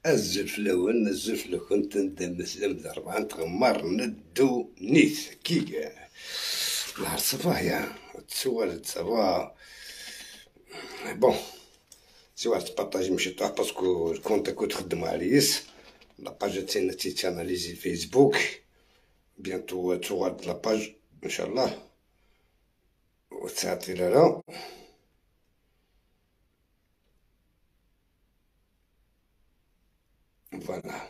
الزلف الأول الزلف الأول تندم مسلم ضربان تغمر ندو نيت كي نهار صباح يا تسوالت صباح بون سواء تبارطاجي ماشي طاح باسكو الكونت كنت تخدم عليس لاباج تاعنا تيتاناليزي فيسبوك بيانتو توغاد لاباج ان شاء الله وتعطي لنا فوالا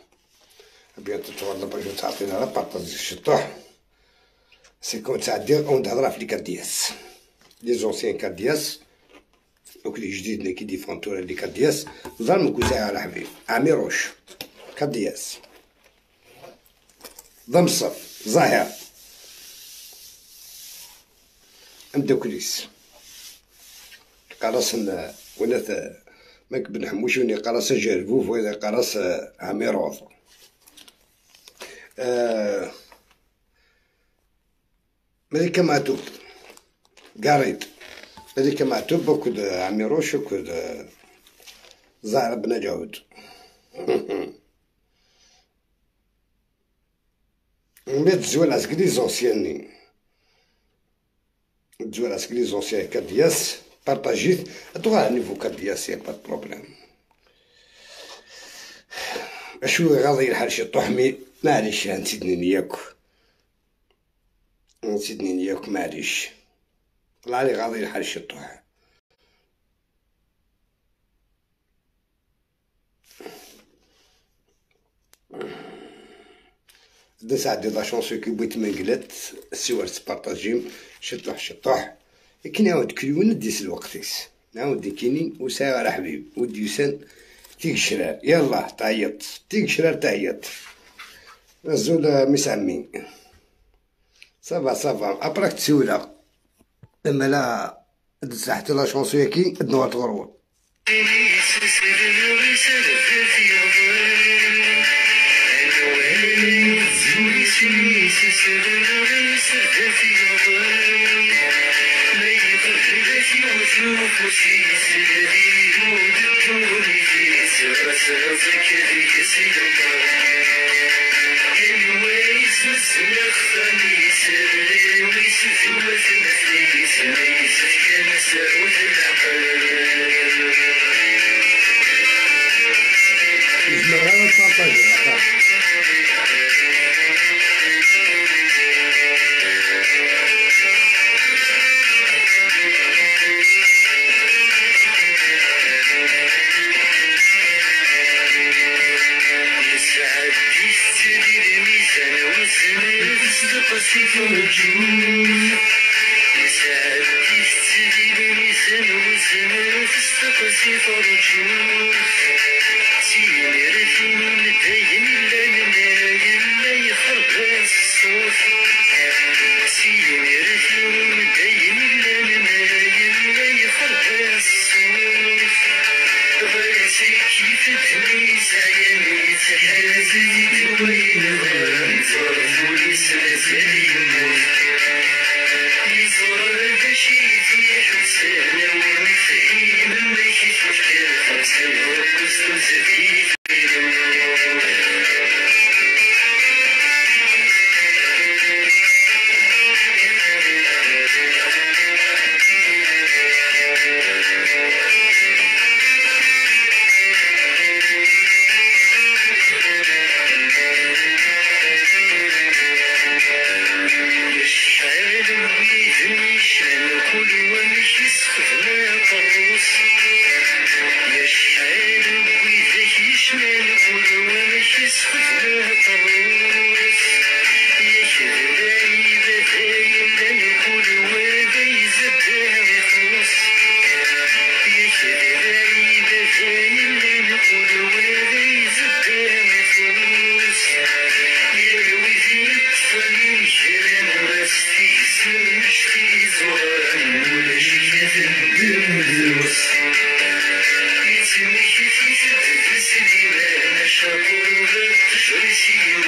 بيانتو توغاد لاباج وتعطي لنا بارطاجي الشطوح سي كون تعدي ونهضر في لي كادياس لي زونسيان كادياس دوك لي جديد لي كيديفونتو لي كادياس ظلم كوزاي على حبيب عميروش كادياس ضمصر ظاهر مدوكليس قراص ولا ماك بن حموشوني قراص جربوف ولا قراص عميروض ملكة معتوب قريب ملكة معتوب وكد عميروش وكد زهر بن جاود ميت زوال عسكري زونسياني تزوال عسكري زونسيان كادياس بارطاجيت ادوغا نيفو كادياس يا با بروبليم اشو غاضي الحال شي طحمي معليش نسيتني نياك معليش طلع لي غاضي الحال شي طح داس عندي لاشونسو كي بغيت منقلات السوار تبارطاجيم شطوح كي نعاود كليون نديس الوقتيس نعاود كيني وساعة على حبيب ودي يسان تيك شرار يلا تعيط تيك شرار تعيط الزول مسعمين صافا ابراك تسولها اما لا دز حتى لاشونسو كي النوار تغرور Thank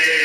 you.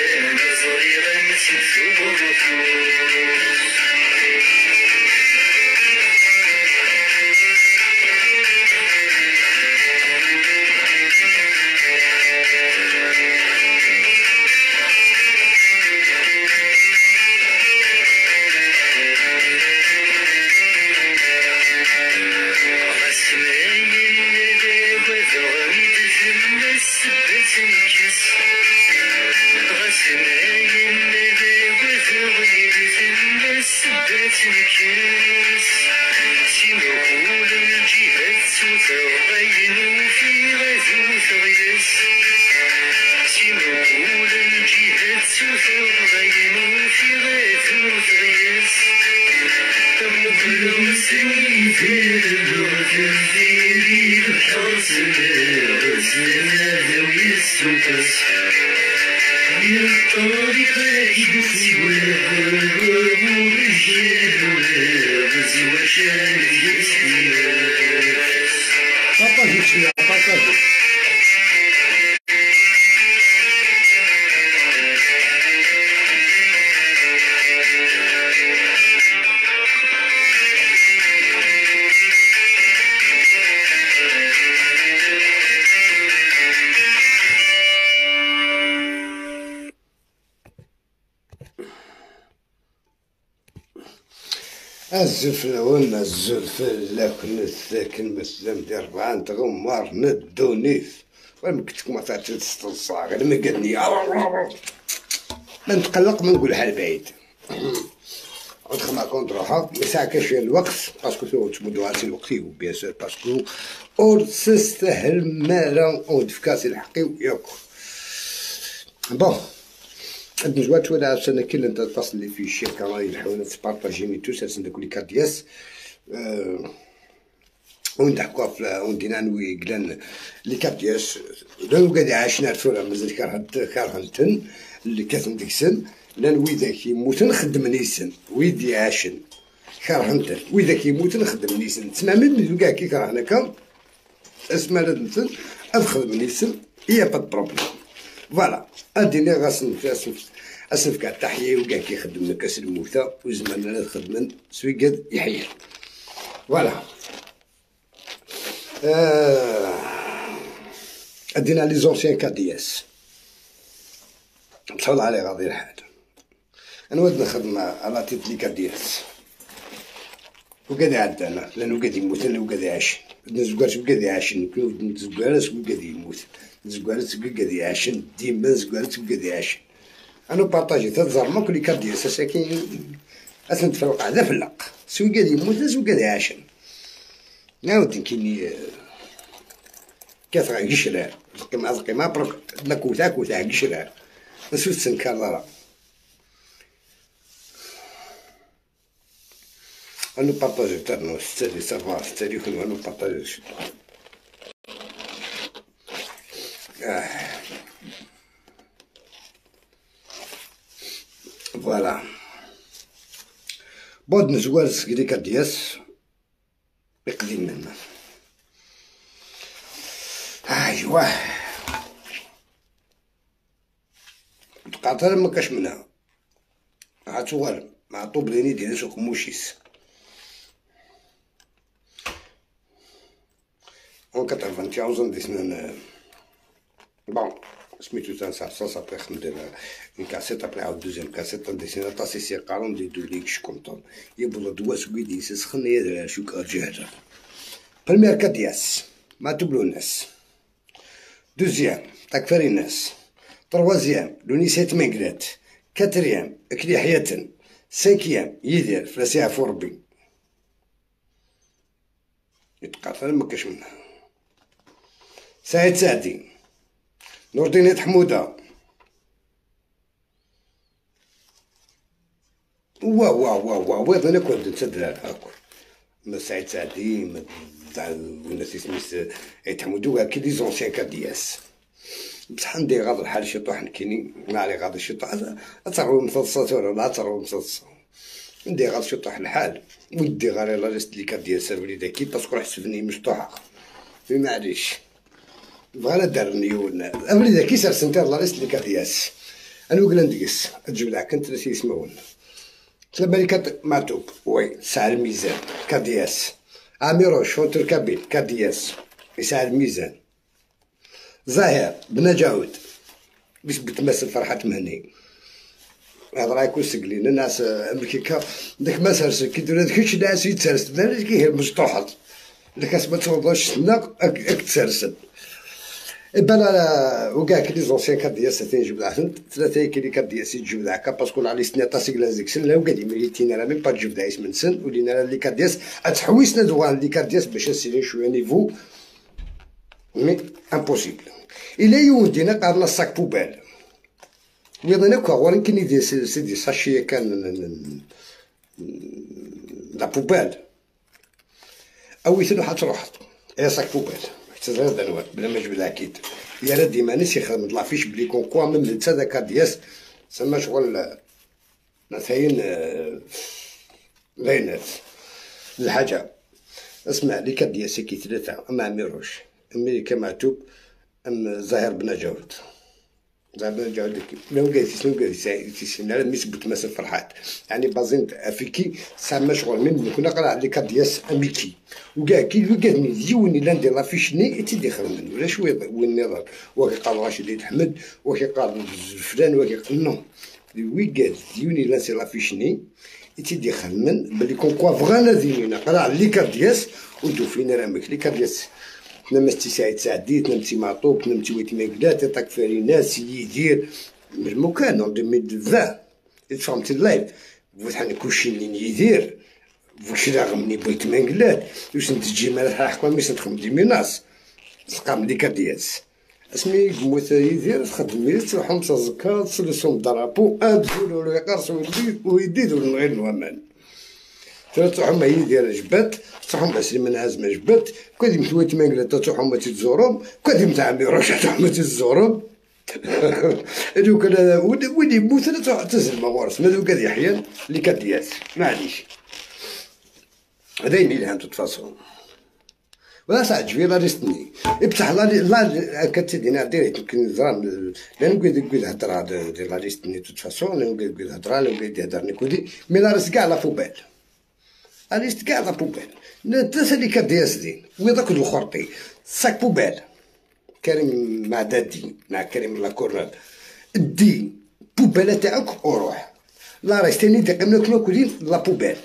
الزفلون الزلفل لكن الساكن مسلم ديال 4 تغمر ندو نيف ومكتك ما تعرفش تستنصاغ ما قالني ما نتقلق ما نقولها لبعيد ندخل مع كونتروها ما ساعكاش الوقت باسكو تمدو عاسي الوقت بيان سور باسكو اور تستاهل مالا او دفكاسي الحقي وياكل بون عند نجوات ولا سنة كل انت الفصل اللي فيه الشركة راهي يلحقونا تبارطاجي ميتو سالسن داك لي كاردياس ونضحكوا وندينا نوي قلان لي كاردياس لو قاعد عاشنا الفورة مازال كارهنتن اللي كاثن ديك السن لان ويداك يموت نخدم نيسن ويدي عاشن كارهنتن ويداك يموت نخدم نيسن تسمع من كاع كي كرهناك اسمع لازم ادخل نيسن يا با بروبليم فوالا اديني اسنف كاع التحية وكاع كيخدم كاس الموتى وزماننا خدمن سويقاد يحيى فوالا ادينا لي زونسيان كادياس بصح عليه غادي الحال انا ود نخدم على تيت لي كادياس وقاد عدانا لانه قاد يموت انا وقاد عايش نزكارش وقاد يعاشن نزكارس وقاد يموت نزكارس وقاد يعاشن ديما نزكارس وقاد يعاشن انا بارطاجي تزرمك لي كادياس ساكن اسن تفرق على فلق سوي قاد يموت وقاد يعاشن نعاود كيني كاثغا قشرة زقيمة برك نكوتا قشرة نسوت سنكار ضرا أنا بارطاجي تاعنا ستالي سافا ستالي كون أنا بارطاجي شي فوالا بود نزوار سكري كادياس بقديم منا ايوا تقاطر مكاش منها عاتوغال مع طوبليني ديال سوق موشيس اون 91 ديسنا بون سميتو تنسى صاصا بغي خمدنا اون كاسيت ابري عاود دوزيام كاسيت ديسنا طاسي سي قارون دي دوليك شكونطون يبغى دواس ويدي سخن يدرا شو كارجهدا بريمير كادياس ما تبلو الناس دوزيام تكفري الناس تروازيام لونيسيت مينكرات كاتريام اكلي حياة سانكيام يدير فلاسيها فوربي يتقاتل مكاش منها سعيد سعدي نور الدين حمودة واه انا كنت نتسدلها هاكو ما سعيد سعدي ما الناس سميت يتحمودو كي لي زونسيان كادياس بصح ندير غاض الحال شي طوح نكيني ما علي غاض شي طوح تصاغو مصاصات ولا تصاغو مصاص ندير غاض شي طوح الحال ودي غير لا جست لي كادياس سالولي داكي باسكو راح تسفني مفتوحة معليش بغانا دارني ولا أولي داكي سار سنتير لا جست لي كادياس أنا وقلا ندقس الجبلة كنت ناسي يسمعون تلبالي معتوب وي ساعة الميزان كادياس عاميروش فونتر كابيل كادياس يساعة الميزان زاهر بن جاود باش بتمثل فرحة مهني هذا راه يكون سقلين الناس امريكا داك ما سرس كي دير داكشي ناس يتسرس بلا كي هي مشطوحط داك ما تصوبوش سناق اك تسرسل بلا وكاع كي لي زونسيان كاردياس تنجبد عفنت ثلاثه كي لي كاردياس يتجبد هكا باسكو لا لي سني طاسيك لا ديك السن لا وكادي مليتينا راه ميم با تجبد عيس من سن ولينا لي كاردياس اتحويسنا دوغان لي كاردياس باش نسيري شويه نيفو مي امبوسيبل الا يودينا قارنا الصاك بوبال ويضنا كوا ولكن كاين يدير سيدي ساشي كان لا بوبال او يثنو حتى روحت يا صاك بوبال تزرد دنوات بلا ما جبد اكيد يا لا ديما نسي خدم طلافيش بلي كونكوا من نتا دا كاردياس سما شغل مثاين لينات الحاجه اسمع لي كاردياس كي ثلاثه اما ميروش امريكا معتوب ام زاهر بن جاود زعما نرجعو لك لو قالتي شنو قالتي تيسنا مي سبت مثلا فرحات يعني بازين افيكي سما شغل من كنا قرا لي كاردياس اميكي وكاع كي قالني ديوني لا ندير لافيشني تيدي خرمن ولا شويه وين نظر وكي قال راشد احمد وكي قال فلان وكي قال نو وي قال ديوني لا سي لافيشني تيدي خرمن بلي كونكوا فغانا دينينا قرا لي كاردياس ودو فينا رامك لي كاردياس نمتي سعيد سعديت نمتي معطوب نمتي ويت مقلات يطاك فاري ناس يدير مو كان اون 2020 فهمت اللايف فوتحن كلشي منين يدير واش راغمني بويت مقلات واش نتجي مالها حكم ميس نخدم دي ميناس تلقى ديك دياس اسمي موت يدير تخدم ميس تروحهم تزكا تسلسهم درابو ابزولو لو يقرص ويديد غير الومان تروحهم يدير جبات تروحهم 20 من عزمه جبات كادي متويت مانقلا تروحهم تزورهم كادي متعمي روش تروحهم تزورهم دوك انا ولي يموت انا تروح تزل ما ورث ما دوك يحيى اللي كدياس معليش هذا اللي هانتو تفاصون ولا تعجبي لا ريستني بصح لا كتدينا ديريكت يمكن زرام لا نقول هضره ديال لا ريستني توت فاسون لا نقول هضره لا نقول هضرني كودي مي لا ريست كاع لا بوبال ريست كاع لا بوبال الثلاثه اللي كدياس دين ويضاك الخرطي ساك بوبال كريم مع دادي مع كريم لاكورنال دي بوباله تاعك وروح لا ريستيني دقمنا كنا كودين لا بوبال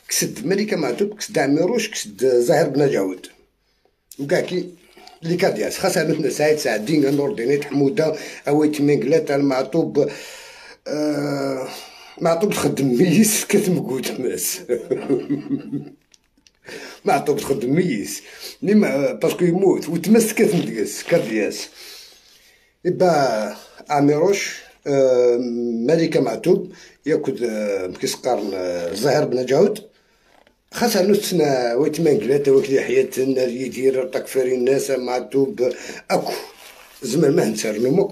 كسد ملكه معتوب كسد عميروش كسد زاهر بن جاود وكاع كي اللي كادياس خاصها مثلا سعيد سعدين نور دينيت حموده اويت مينكلات المعطوب معطوب تخدم ميس كتمقود ماس معطوب تخدم ميس نيما باسكو يموت وتمس كتمدقس كادياس يبا عميروش ملكه معتوب ياكل كيس قارن زاهر بن جاود خاصها نوتنا ويت مانقلاتا وكلي حياتنا يدير تكفري الناس معتوب اكو زمان ما نسر نمك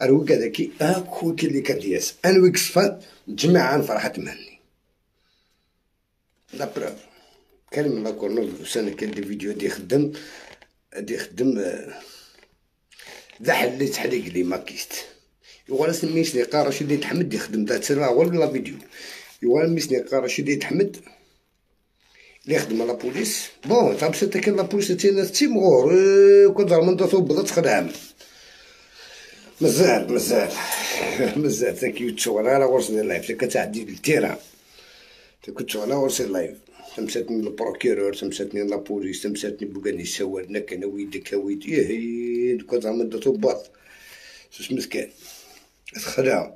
اروك هذاكي اكو كلي كدياس انا ويكسفا تجمع عن فرحة مهني لا بروف كلمة لا كورنول سنة كان دي فيديو دي خدم ذا حلي تحليق لي ماكيست يوغالا سميتني قا رشيد يتحمد يخدم ذات سنة ولا فيديو يوغالا ميسني قا رشيد يتحمد اللي يخدم لا بوليس بون تعرف حتى كان لا بوليس تيمغور كنظهر من توبض تخدم مازال تا كي تصور على ورس اللايف تا كتعدي التيران تا كنت على ورس اللايف تمساتني البروكيرور تمساتني لا بوليس تمساتني بوكاني سوالنا كان ويدك ويد ياهي كنظهر من توبض سوس مسكين تخدم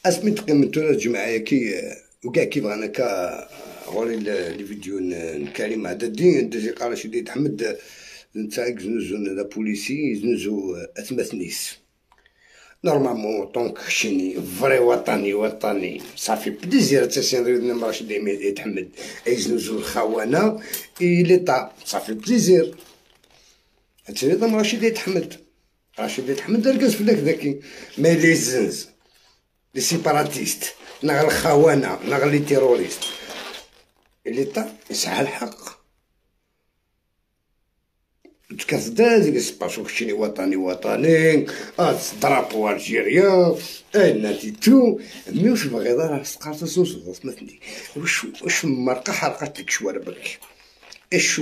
اسمي تقيمتو الجماعه كي وكاع كي بغانا كا غوري لي فيديو نكالي مع دادي ندير قال شي ديت حمد نتا زنوزو لا بوليسي زنوزو اثمثنيس نورمالمون طونك شيني فري وطني صافي بليزير تاسين ريدنا راشد يتحمد اي زنوزو الخونه اي ليطا صافي بليزير هادشي ريدنا راشد يتحمد ركز في ذاكي ما لي زنز لي سيباراتيست نغ الخونه نغ لي تيروريست ليطا يسعى الحق تكذدا ديك السباسو كشيني وطني درابو الجيريا ناتي تو مي واش باغي راه سقارت سوسو مثلي واش مرقه حرقت لك شواربك اش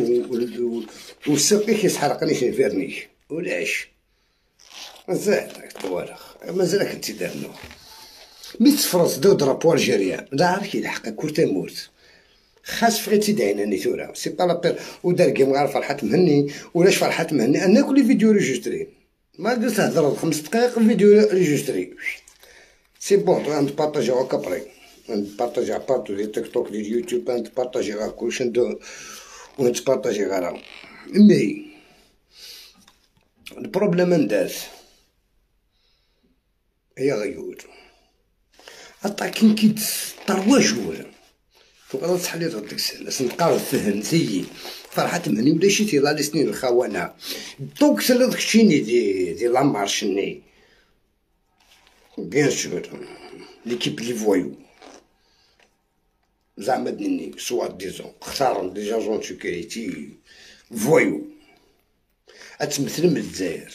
وسقي كيسحرقني شي فيرني ولاش مازال طوالخ مازال كنت دارنو مي تفرص دو درابو الجيريا دا عارف كيلحق كورتا موت خاص فغيتي دايناني ثورة سي با لابير ودار كيم غير فرحة مهني ولاش فرحة مهني انا كل فيديو ريجستري ما قلت تهضر 5 دقايق فيديو ريجستري سي بون غنبارطاجيو هكا بري غنبارطاجي بارطو ديال تيك توك ديال يوتيوب غنبارطاجي غير كلشي ندو ونتبارطاجي غير مي البروبليم نداز هي غيور عطا كي كيتطروا جوج تبقى تصحى لي ديك السنه نبقاو فهم زيي فرحة مهني ولا شي تيلا لي سنين الخونه دوك سلا داكشي دي لا مارشني بيان سور ليكيب لي فوايو زعما دني سوا ديزون اختارهم دي جاجون سيكوريتي فوايو اتمثل من الجزائر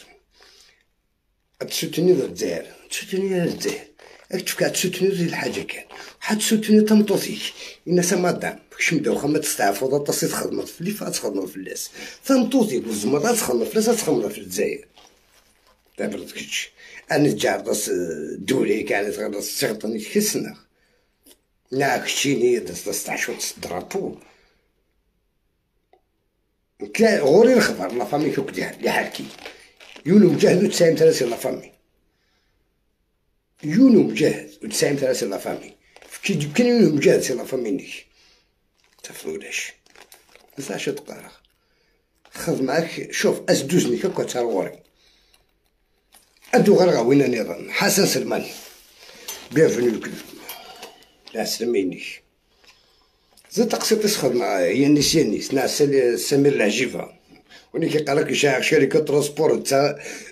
تسوتني الجزائر تسوتني الجزائر اكتفكا تسوتني ديال الحاجه كان حد تسوتني تنطوطيك الناس مادام فاش نبداو خما تستعفوا تصيد خدمه في اللي فات خدمه في اللاس تنطوطيك والزمرات تخدم في اللاس تخدم في الجزائر دابا داكشي انا تجعرس دولي كانت غير تغطني كيسنا لا كشيني داس تعشوت الدرابو كلا غوري الخبر لا فامي كوك ديال حالكي يونو مجاهد و 93 لا فامي يونو مجاهد و 93 لا فامي كي كان يونو مجاهد سي لا فامي نيك تفلولاش بزاف شي دقائق خذ معاك شوف اسدوزني كاكا تا غوري ادو غير غاوينا نظام حسن سلمان بيانفوني لكل لا سلميني زاد تقسيط يسخد معايا هي نيس ناس سمير العجيفه وني كيقراك شركه ترونسبور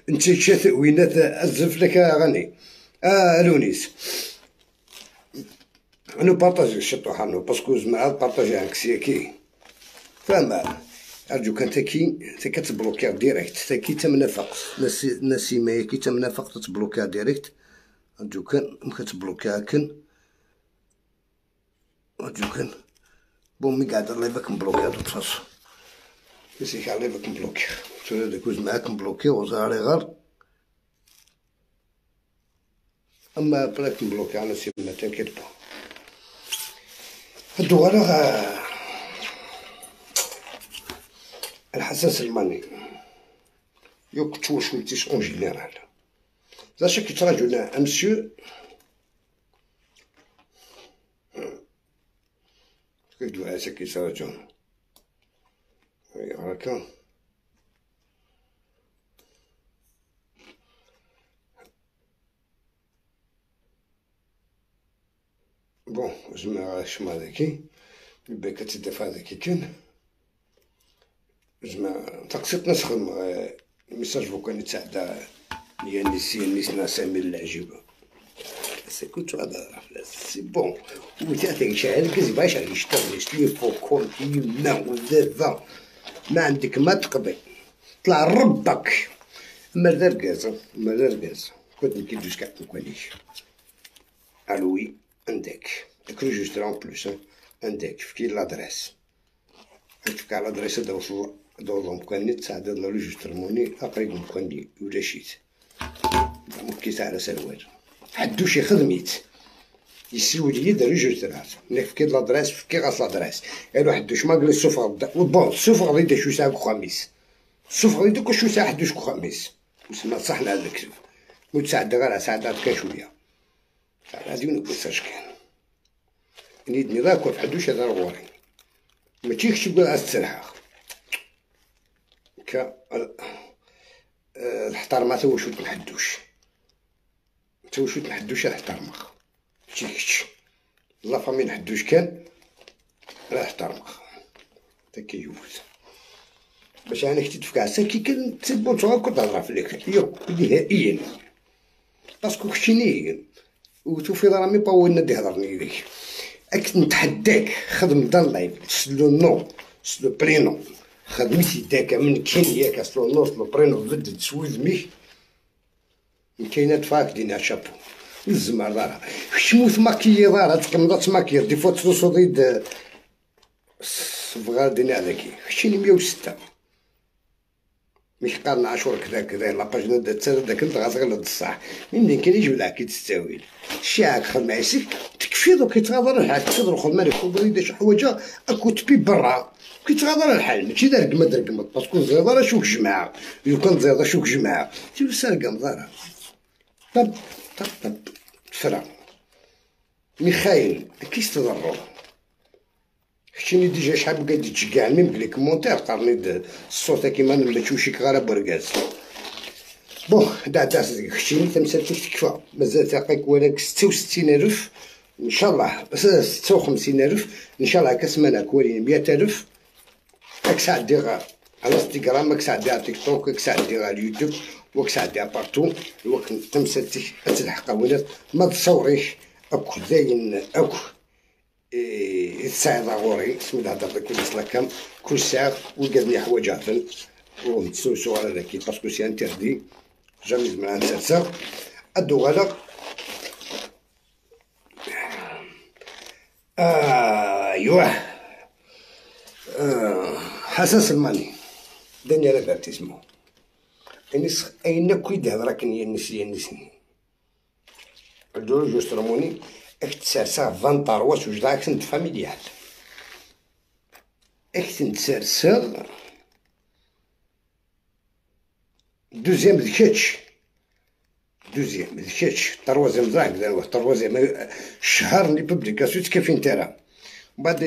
انت شات وينات ازف لك اغاني لونيس انا بارطاجي الشطو حانو باسكو زعما بارطاجي عنك سياكي فما ارجوك انت كي كتبلوكي ديريكت تا كي تمنافق نسيمه كي تمنافق تتبلوكي ديريكت ارجوك كتبلوكي هاكن ارجوك بون مي قاعد الله يبارك مبلوكي هاد الفاص يسيك الله يبارك مبلوكي تولي داكوز معاك مبلوكي وزاري غير اما بلاك مبلوكي على سيما تنكيت با هادو غير الحسن سلماني يوك توشويتيش اون جينيرال زاشا كي تراجعنا امسيو كيف هاسا كي تراجعون هاكا بون زعما شما داكي يبقى كتدافع داكي كان زعما تقسيط نسخدم ميساج فوكالي تاع هي نيسنا سمير العجيبه سي كنت هذا سي بون وتاعك شحال كذب باش يشتغل فوكول يما ودابا ما عندك ما تقضي طلع ربك اما الرقاز كنت نكيدوش كاع مكانيش الوي عندك ريجستر اون بلوس عندك فكي لادريس عندك على لادريس دور مكاني تاع لا ريجسترموني ابري مكاني ولا شيت ممكن تاع سروال حدوش خدميت يسيو لي دا ريجسترات نك فكي لادريس فكي غاس لادريس قالو حدوش ما قال السفر بون السفر غادي شو ساعه خميس السفر غادي شو ساعه حدوش خميس وسما صحنا هذا الكذب متساعد غير ساعات كان شويه غادي نقص اش كان نيدني راكو في حدوش هذا الغوري ما تيكش تقول استريح كا الاحترام تا واش نحدوش تا واش نحدوش الاحترام تيكش لا فامي نحدوش كان راه احترام تا كيجوز باش انا كنت في كاسه كي كنت بونطو كنت نهضر في ليك نهائيا باسكو كشيني وتوفي رامي باولنا دي هضرني ليك اك نتحداك خدم دا اللايف سلو نو سلو برينو خدمتي داك من كاين ياك سلو نو سلو برينو بدد تسويد ميك كاينات فاقدين شابو الزمر شموت ماكيي راه تقمضات تماكير دي فوا توصو ضد صفغا دينا هذاكي خشيني 106 مش قارن عاشور كذا كذا لاباج نبدا تسال داك غتغلط الصح منين كاين يجبدها كي تستاويل الشاعك خدم عيسيك تكفي دوك كيتغادر الحال تكفي دروك المالك وبغي شي حوايج اكو تبي برا كيتغادر الحال ماشي درقمت باسكو زياده راه شوك جماعه لو كان زياده شوك جماعه تيو سارقه مزارع طب طب تفرع ميخايل كيستضروا شتيني ديجا شحال بقى تشكعني من بلي كومونتير قارني الصوت كيما نمشوشيك غير بركاز بون داس شتيني تمثلتك تكفى مازال تاقيك ولك 66,000 ان شاء الله بس 56,000 ان شاء الله كسمانه كوالين 100,000 راك ساعدي غير على انستغرام راك ساعدي على تيك توك راك ساعدي على اليوتيوب وراك ساعدي على بارتو الوقت تمثلتك تلحق ولات ما تصوريش اكو زاين اكو الساعة غوري سميتها هضرت كل سلاكام كل ساعة وقالني حوايجات ونتسوسو على ذاك باسكو سي انتردي جامي زعما نسالسا ادو غادا ايوه حسن سلماني داني على فارتيسمو انس اين كويد هضرك ينسني الدور جوسترموني اكتسارسا فانطارواس وجدا اكسنت فاميليال اكسنت سارسا دوزيام دكاتش تروازيام زراك داروه تروازيام شهر لي بوبليكاسيون تكفين ترى بعد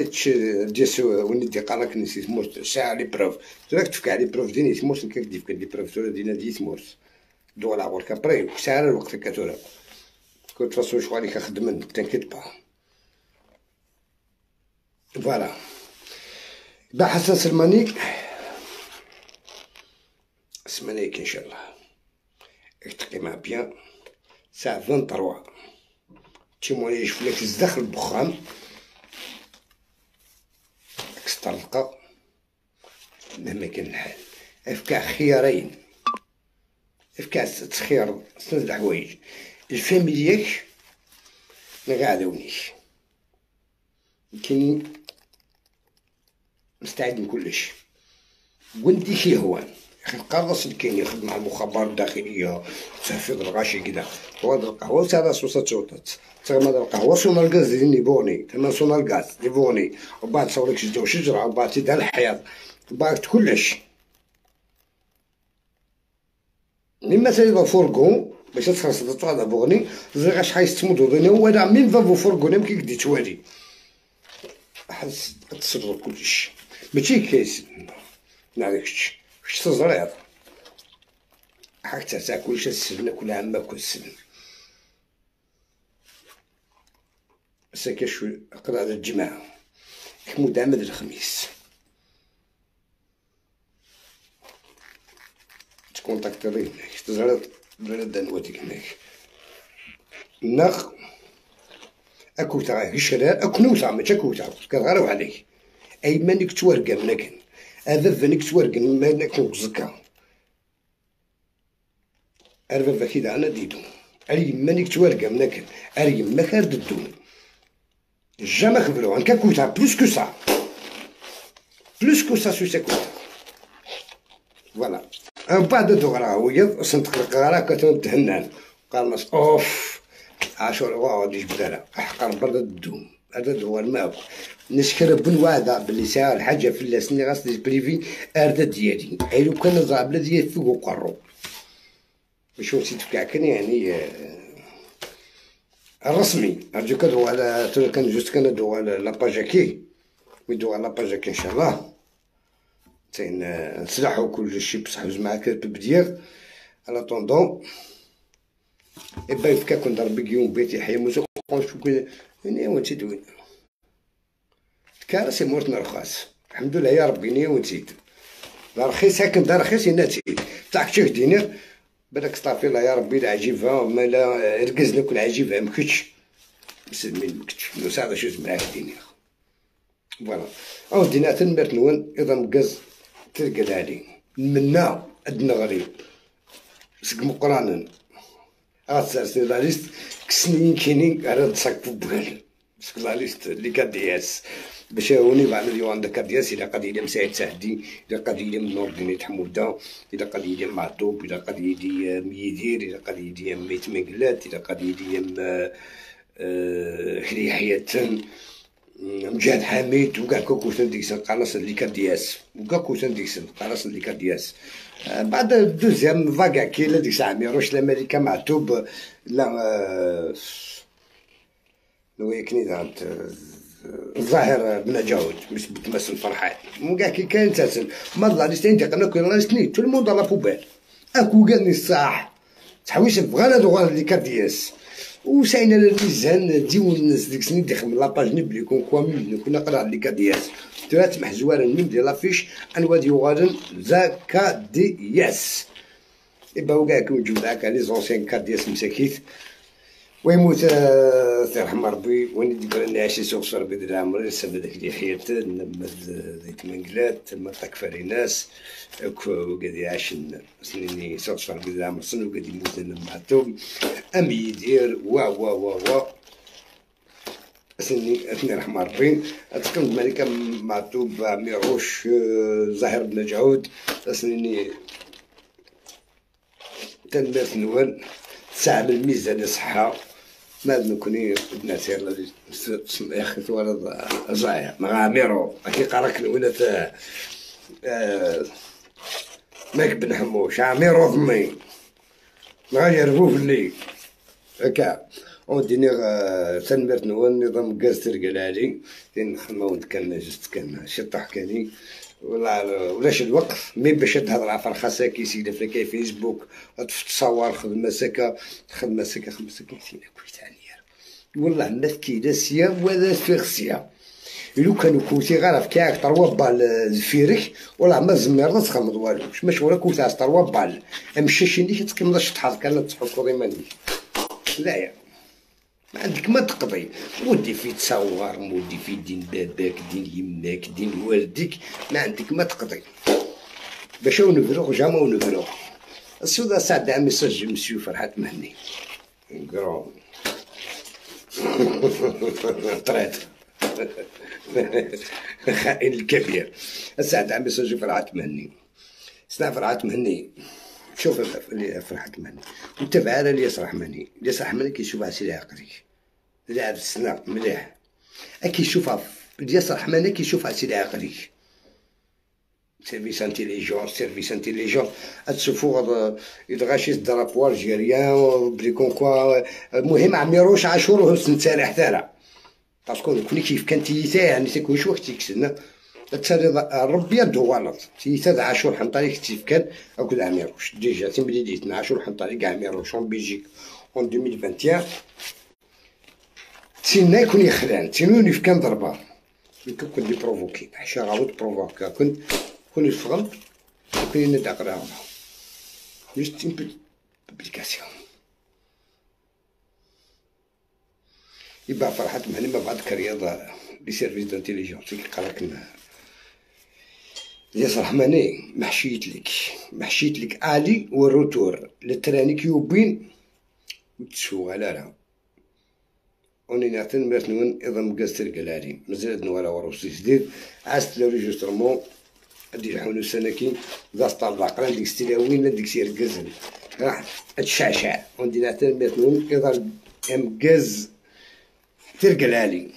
ديس وندي قالك نسيت موت ساعه لي بروف تراك تفكع لي بروف ديني سموس كيف لي بروف تورا دينا دي سموس دولا وركا بري ساعه الوقت كتورا كنت فاصو شغالي كخدمن تنكيت با فوالا با حسن سلماني سمانيك ان شاء الله تقيمها بيان ساعة 23 تيموني يشوفلك الزدخل البخام تطلقا مهما كان الحال افكا خيارين افكا تخير سند الحوايج الفاميلياك مقعدونيش كاين مستعد لكلش ولدي كي هو القرص اللي كاين يخدم مع المخابرات الداخليه تحفيظ الغاشي كدا هو هاد القهوه تاع صوصات شوطات تسمى هاد القهوه سونال غاز ديال بوني تما سونال غاز دي بوني وبعد تصورك شدو شجره وبعد تدير الحياض وبعد كلش مما تايضا فوركون باش تخلص هذا بوني زغا شحال يستمدو دوني هو راه مين فافو فوركون يمكن كدي توالي حس تصرف كلش ماشي كيس نعرفش واش تزريض حتى تاع كلشي السبنه كل عام ماكل السبن ساكا شوي قرا على الجماعه محمود عمد الخميس تكونتاكتري هناك تزريض بلاد دانواتيك هناك ناخ اكو تاع الشرار اكو نوسع ماشي كوتا كتغيروا عليك اي مانك تورقه منك هذا فانك تورقه مانك نقزكا عرفا كيدا انا ديدو اري مانك تورقه منك اري ما كارددو جامي خبروا عنك كوتا بلوس كو سا سو سا كوتا فوالا من بعد دغرا ويض سنتخلق غرا كتب تهنان قال ناس اوف عاشور واو ديش بداله احقر برد الدوم هذا هو الماء نشكر بن وادا باللي ساعة الحاجة في اللسني غاس بريفي أردا ديالي أيلو كان زعب ديال فوق وقرو باش نسيت كاع يعني الرسمي أرجو كدو على كان جوست كان دو على لاباجاكي ويدو على لاباجاكي إن شاء الله تين نصلحو كل شي بصح جوج معاك بدير على طوندون إبا يفكا كون ضرب يوم بيتي حيا موسى شو كذا يعني ونسيت وين كان سي مورتنا رخاص الحمد لله يا ربي ني ونسيت لا رخيص هاك دا رخيص نسيت تاع شوف دينار بالك صافي الله يا ربي العجيبه ما لا ركزنا كل عجيبه ما كنتش مسلمين ما كنتش نساعد شو معاك دينار فوالا او دينا تنبات نون اذا مقز تلقى علي منا ادنا غريب سق مقرانا غاتسالسني لا ليست كسنين كينين على تصاك بوبال سك لا ليست اللي كدياس باش هوني بعد اليوم عندك دياس إلا قد يدي مساعد سعدي، إلا قد يدي من نور دينيت حمودة، إلا قد يدي معطوب، إلا قد يدي ميدير، إلا قد يدي ميت مقلات، إلا قد يدي كري حياتن مجاد حميد وكاع كوكوسن ديكسن قناص اللي كدياس وكاع كوكوسن ديكسن قناص اللي كدياس. بعد دوزيام فاكا كيلا ديك ساعة ميروش لامريكا معتوب لا نوي كنيدانت الظاهر بن جاود مش بتمثل فرحان وكاع كي كان تاسن ما الله لستين تقنا كل سني تو الموند لا بوبال اكو قالني الصح تحويش بغانا دوغان اللي كدياس وساينا الميزان ديون الناس ديك سنين دخل لاباج نبلي كون كوا مين كنا قرا اللي كدياس ترات محزوار النيم ديال لافيش انوادي وغادن ذا كدياس يبا وكاع كنوجد هكا لي زونسيان كدياس مساكيت ويموت الله يرحم ربي وين ديك انا عايش سوق ربي ديال عمري سبب داك اللي حيات نمد ديك منقلات تما تكفى ناس وقاعد عاش سنيني سوق ربي ديال عمري سن وقاعد يموت معتوب ام يدير وا سني الله يرحم ربي اتكلم الملكه معتوب ميعوش زهر بن جعود سنيني تنبات نوال ساعة بالميزان صحة ما نكوني بدنا سير يا اخي ولد زايا مغاميرو كي قراك الولاد ماك بن حموش عميرو ضمي ما يرفو في الليل هكا وديني تنبات نوال نظام كاز ترقلالي تنخدمو ولد كان جست كان شطح كاني ولاش الوقت مي باش تهضر على فرخاسا كي سيدة في فيسبوك تصور خدمة سكا خدمة سكا كيتينا كويت عليا والله ما كيدا سيا ولا فيغسيا لو كانوا كوتي غير في كاع تروا بال الفيرك والله ما زمير تخمض والوش مش ولا كوتا تروا بال امشي اللي تكمل شطحات كانت تحكو ديما لا يا ما عندك ما تقضي ودي في تصور ودي في دين باباك دين يماك دين والديك ما عندك ما تقضي باش نفرغ جامع ونفرغ السودا سعد عمي سجل مسيو فرحات مهني كرون طريت خائن الكبير السعد عمي سجل فرحات مهني سنا فرحات مهني شوف اللي فرحت مهني وانت بعالة اللي يصرح مهني اللي يصرح مهني كيشوف على سيدي عقلي لاعب السنة مليح كيشوفها اللي يصرح مهني كيشوف على سيدي عقلي سيرفيس انتيليجون تشوفو يدغاشي الدرابوار جيريان بريكون كوا المهم عميروش عاشور وهسن تسارح تالا باسكو كوني كيف كان تيتا يعني تكون شو وقت يكسلنا تسالي ربي يدو غلط تيتا عاشور حنطريق كيف كان اكو عميروش ديجا تمبليديتنا عاشور حنطريق عميروش اون بيلجيك اون 2021 تسينا يكون يخلان تينوني في كان ضربه كنت دي بروفوكي حشا غاوت بروفوكا كنت يفهم كون ندع قراها جوست اون بوبليكاسيون يبقى فرحت مهني ما بعد كرياضة لي سيرفيس دانتيليجونس كي قالك يصرح ماني محشيت لك الي والروتور للتراني كيوبين وتسوق على لها وني نعتن مرتنون اذا مقاس ترقلالي مازال نورا وروسي جديد عاست لو ريجسترمون ادي حولو سنكين ذا طلع قرا ديك ستيلاوين ديك سير كازن راح الشعشع وندي نعتن مرتنون اذا مقاس ترقلالي